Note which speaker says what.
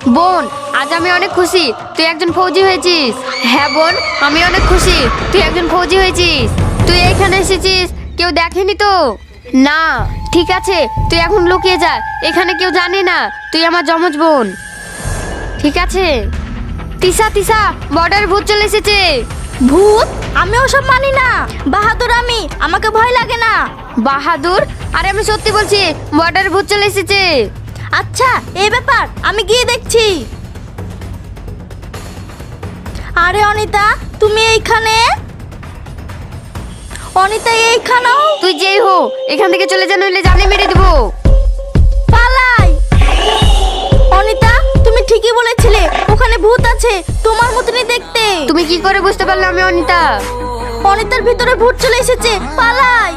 Speaker 1: বোন, আজ আমি অনেক খুশি তুই একজন ফৌজি হয়েছিস। হ্যাঁ বোন, আমি অনেক খুশি তুই একজন ফৌজি হয়েছিস। তুই এইখানে এসেছিস, কেউ দেখেনি তো? না, ঠিক আছে, তুই এখন লুকিয়ে যা, এখানে কেউ জানে না তুই আমার যমজ বোন। ঠিক আছে? তিশা তিশা, বর্ডার ভূত চলে এসেছে।
Speaker 2: ভূত? আমি ওসব মানি না। বাহাদুর আমি, আমাকে ভয় লাগে না।
Speaker 1: বাহাদুর? আরে আমি সত্যি বলছি, বর্ডার ভূত চলে এসেছে।
Speaker 2: আচ্ছা, এই ব্যাপার, আমি গিয়ে দেখছি। আরে অনিতা, তুমি এইখানে? অনিতা এইখানেও?
Speaker 1: তুই যেই হো, এখান থেকে চলে যা, নইলে জানে মেরে দেবো।
Speaker 2: পালাই। অনিতা, তুমি ঠিকই বলেছিলে, ওখানে ভূত আছে, তোমার মতনই দেখতে।
Speaker 1: তুমি কি করে বুঝতে পারলে আমি অনিতা?
Speaker 2: অনিতার ভিতরে ভূত চলে এসেছে, পালাই।